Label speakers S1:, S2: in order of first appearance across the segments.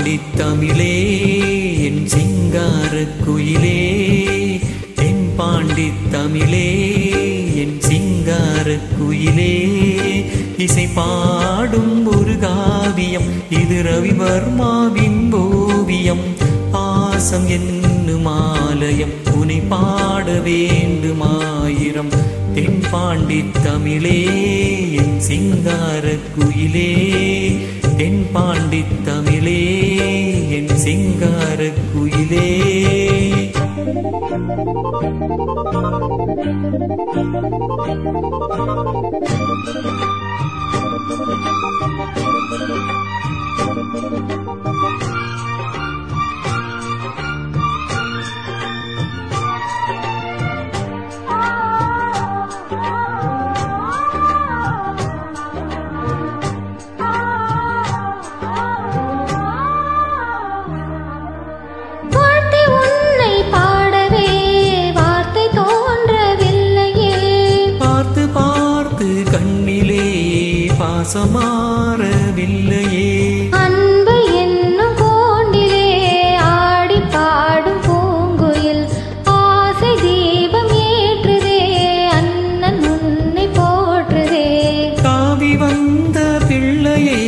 S1: பாண்டி தமிழே என் சிங்கார குயிலே தென் பாண்டி தமிழே என் சிங்கார குயிலே இசை பாடும் ஒரு காவியம் இது ரவிவர்மாவின் ஓவியம் பாசம் என்னும் ஆலயம் உனை பாட வேண்டுமாயிரம் தென் பாண்டி தமிழே என் சிங்கார குயிலே தென் பாண்டி தமிழே என் சிங்கார குயிலே பாசமாறவில்லையே
S2: அன்பு என்னும் கோண்டிலே ஆடி பாடும் பூங்குயில் ஆசை தீபம் ஏற்றுதே அண்ணன் உன்னை போற்றுதே
S1: தாவி வந்த பிள்ளையே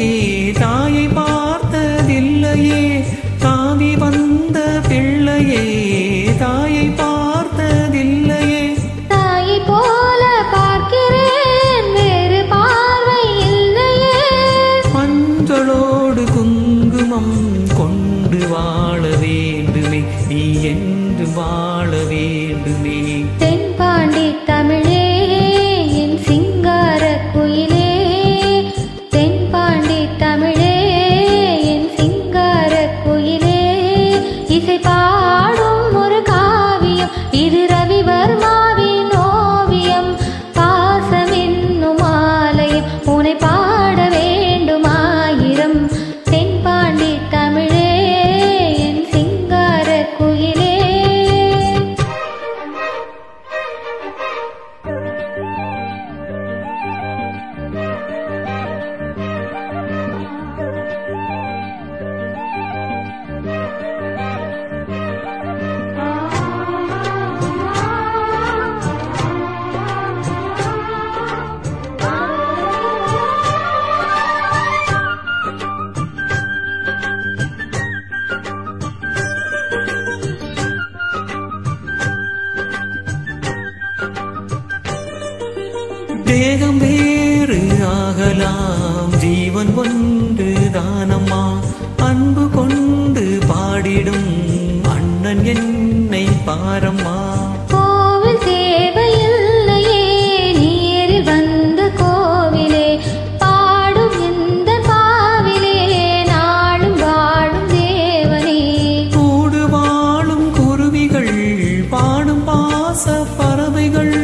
S1: தாயை பார்த்ததில்லையே தாவி வந்த பிள்ளையே தாயை பார்த்ததில்லையே
S2: தாயை போல பார்க்கிறேன் வேறு
S1: மஞ்சளோடு குங்குமம் கொண்டு வாழ வேண்டுமே நீ என்று வாழ வேண்டுமே
S2: தென் பாண்டி தமிழே என் சிங்கார குயிலே தென் பாண்டி தமிழே என் சிங்கார குயிலே இசை பாடும் ஒரு காவியம் இது ரவிவர்மாவின் ஓவியம் பாசம் என்னும் ஆலயம் உனை பாட வேண்டுமாயிரம் தென் பாண்டி தமிழே என் சிங்கார குயிலே
S1: தேகம் வேறு ஆகலாம் ஜீவன் ஒன்று தானம்மா அன்பு கொண்டு பாடிடும் அண்ணன் என்னை பாரம்மா
S2: கோவில் தேவையில்லையே நீரில் வந்த கோவிலே பாடும் இந்த பாவிலே நாளும் வாழும் தேவனே
S1: கூடு வாழும் குருவிகள் பாடும் பாச பறவைகள்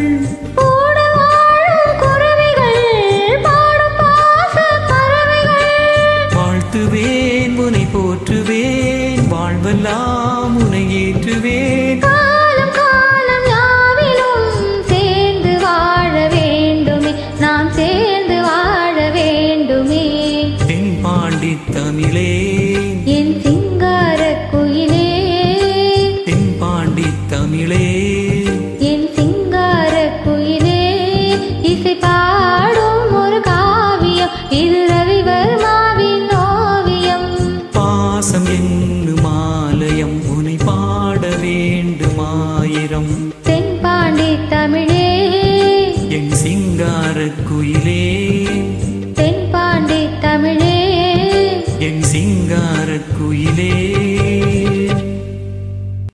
S1: வாழ்த்துவேன் உனை போற்றுவேன் வாழ்வெல்லாம் உனை ஏற்றுவேன்
S2: காலம் காலம் யாவிலும் சேர்ந்து வாழ வேண்டுமே நாம் சேர்ந்து வாழ வேண்டுமே
S1: தென் பாண்டி தமிழே
S2: என் சிங்கார குயிலே
S1: தென் பாண்டி தமிழே
S2: என் சிங்கார குயிலே இசை பாடும் ஒரு காவியம் இது ரவிவர்மாவின் ஓவியம்
S1: பாசம் என்னும் ஆலயம் உனை பாட வேண்டுமாயிரம்
S2: தென் பாண்டி தமிழே
S1: என் சிங்கார குயிலே